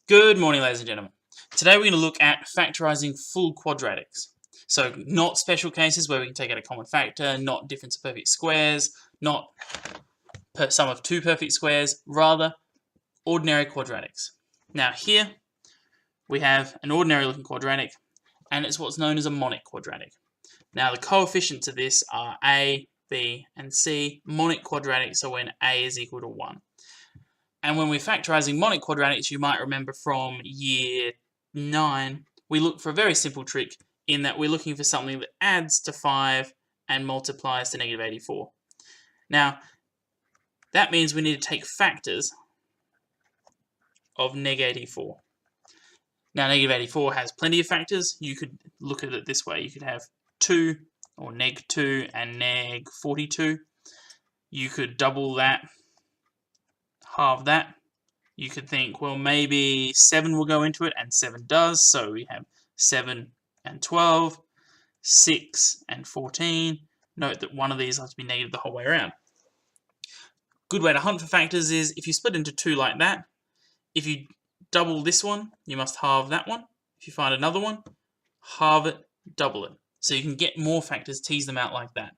Good morning, ladies and gentlemen. Today we're going to look at factorising full quadratics. So not special cases where we can take out a common factor, not difference of perfect squares, not sum of two perfect squares, rather ordinary quadratics. Now here we have an ordinary looking quadratic, and it's what's known as a monic quadratic. Now the coefficients of this are a, b, and c. Monic quadratics are when a is equal to 1. And when we're factorising monic quadratics, you might remember from year 9, we look for a very simple trick in that we're looking for something that adds to 5 and multiplies to negative 84. Now, that means we need to take factors of negative 84. Now, negative 84 has plenty of factors. You could look at it this way. You could have 2 or neg 2 and neg 42. You could double that, halve that. You could think, well, maybe 7 will go into it, and 7 does. So we have 7 and 12, 6 and 14. Note that one of these has to be negative the whole way around. Good way to hunt for factors is if you split into 2 like that, if you double this one, you must halve that one. If you find another one, halve it, double it. So you can get more factors, tease them out like that.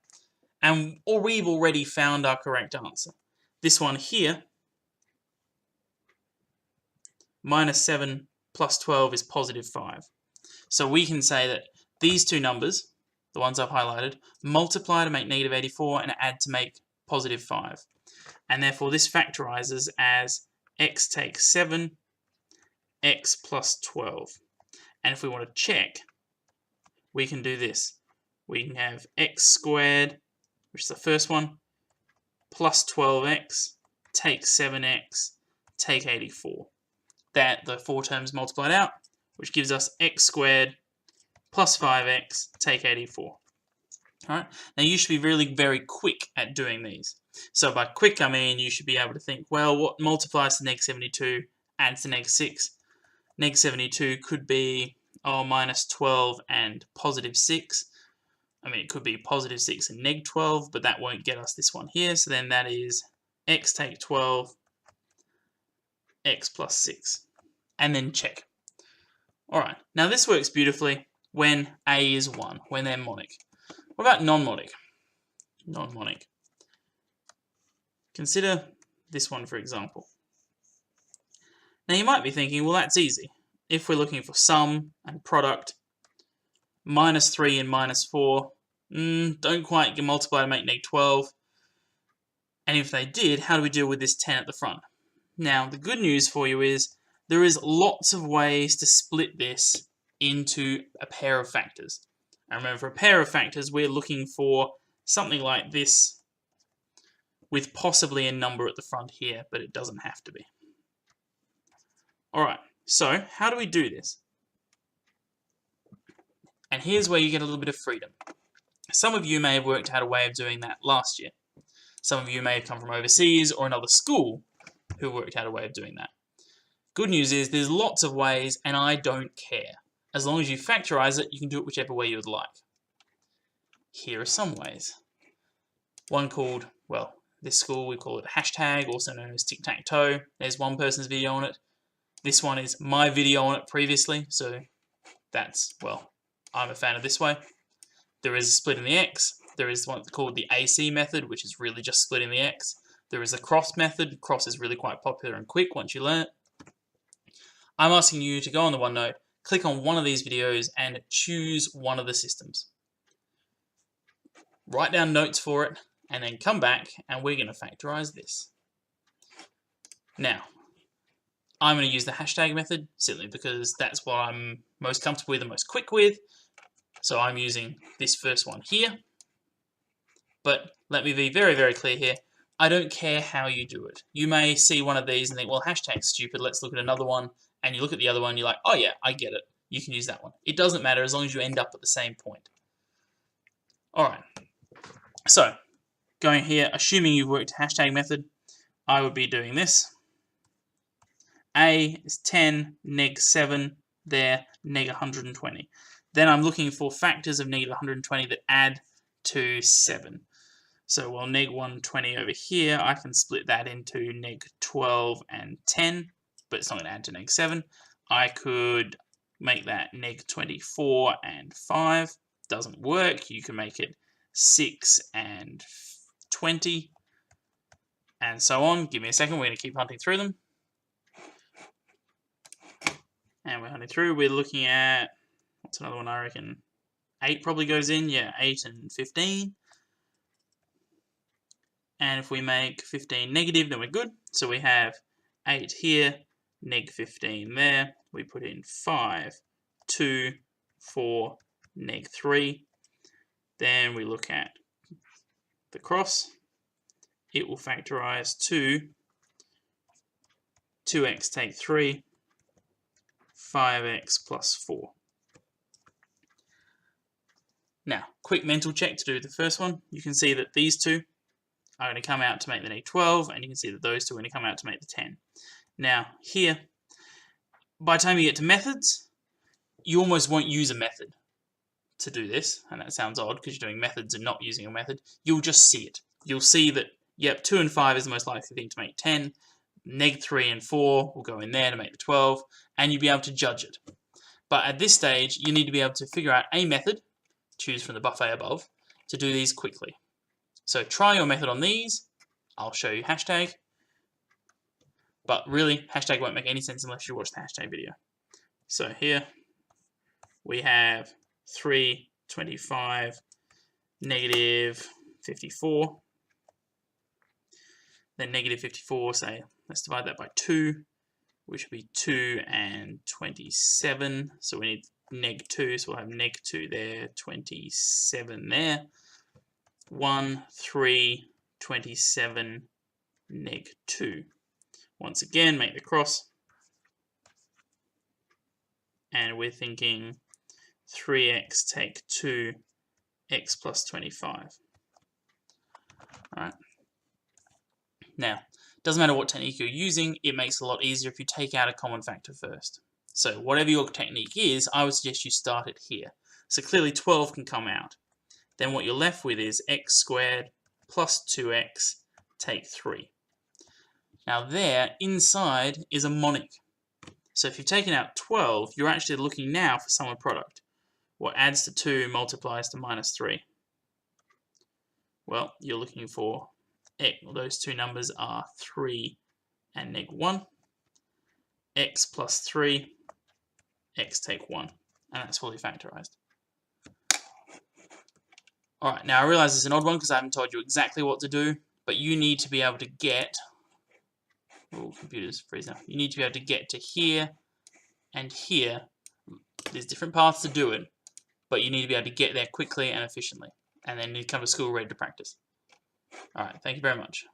And we've already found our correct answer. This one here, minus 7 plus 12 is positive 5. So we can say that these two numbers, the ones I've highlighted, multiply to make negative 84 and add to make positive 5. And therefore this factorizes as x takes 7, x plus 12. And if we want to check, we can do this. We can have x squared, which is the first one, plus 12x, take 7x, take 84. That the 4 terms multiplied out, which gives us x squared plus 5x, take 84. Alright, now you should be really very quick at doing these. So by quick, I mean you should be able to think, well, what multiplies to negative 72 adds to negative 6? Negative 72 could be minus 12 and positive 6. I mean, it could be positive 6 and negative 12, but that won't get us this one here. So then that is x take 12, x plus 6. And then check. Alright, now this works beautifully when a is 1, when they're monic. What about non-monic? Non-monic. Consider this one, for example. Now you might be thinking, well, that's easy. If we're looking for sum and product, minus 3 and minus 4, don't quite get multiply to make negative 12. And if they did, how do we deal with this 10 at the front? Now, the good news for you is there is lots of ways to split this into a pair of factors. And remember, for a pair of factors, we're looking for something like this with possibly a number at the front here, but it doesn't have to be. Alright, so how do we do this? And here's where you get a little bit of freedom. Some of you may have worked out a way of doing that last year. Some of you may have come from overseas or another school who worked out a way of doing that. Good news is there's lots of ways, and I don't care. As long as you factorize it, you can do it whichever way you would like. Here are some ways. One called, well, this school we call it hashtag, also known as tic-tac-toe. There's one person's video on it. This one is my video on it previously, so that's, well, I'm a fan of this way. There is splitting the x. There is one called the AC method, which is really just splitting the x. There is a cross method. Cross is really quite popular and quick once you learn it. I'm asking you to go on the OneNote, click on one of these videos, and choose one of the systems. Write down notes for it, and then come back, and we're going to factorize this. Now, I'm going to use the hashtag method, simply because that's what I'm most comfortable with and most quick with. So I'm using this first one here. But let me be very, very clear here. I don't care how you do it. You may see one of these and think, well, hashtag's stupid, let's look at another one. And you look at the other one, you're like, oh yeah, I get it. You can use that one. It doesn't matter as long as you end up at the same point. Alright. So, going here, assuming you've worked hashtag method, I would be doing this. A is 10, neg 7, there, neg 120. Then I'm looking for factors of negative 120 that add to 7. So, well, neg 120 over here, I can split that into neg 12 and 10. but it's not going to add to -7. I could make that -24 and 5. Doesn't work. You can make it 6 and 20, and so on. Give me a second. We're going to keep hunting through them. And we're hunting through. We're looking at, what's another one I reckon? 8 probably goes in. Yeah, 8 and 15. And if we make 15 negative, then we're good. So we have 8 here, -15 there. We put in 5, 2, 4, -3. Then we look at the cross. It will factorize to 2x take 3, 5x plus 4. Now, quick mental check to do the first one. You can see that these two are going to come out to make the -12, and you can see that those two are going to come out to make the 10. Now, here, by the time you get to methods, you almost won't use a method to do this, and that sounds odd because you're doing methods and not using a method. You'll just see it. You'll see that, yep, 2 and 5 is the most likely thing to make 10, -3 and 4 will go in there to make the 12, and you'll be able to judge it. But at this stage, you need to be able to figure out a method, choose from the buffet above, to do these quickly. So try your method on these. I'll show you hashtag. But really, hashtag won't make any sense unless you watch the hashtag video. So here we have 3, 25, -54. Then -54, say, let's divide that by 2, which would be 2 and 27. So we need -2, so we'll have -2 there, 27 there. 1, 3, 27, -2. Once again, make the cross. And we're thinking 3x take 2, x plus 25. Alright. Now, doesn't matter what technique you're using, it makes it a lot easier if you take out a common factor first. So whatever your technique is, I would suggest you start it here. So clearly 12 can come out. Then what you're left with is x squared plus 2x take 3. Now there, inside, is a monic. So if you've taken out 12, you're actually looking now for sum of product. What adds to 2 multiplies to -3. Well, you're looking for x. Well, those two numbers are 3 and -1. X plus 3, x take 1. And that's fully factorized. Alright, now I realize it's an odd one because I haven't told you exactly what to do, but you need to be able to get, oh, computer's freezing up. You need to be able to get to here and here. There's different paths to do it, but you need to be able to get there quickly and efficiently, and then you come to school ready to practice. Alright, thank you very much.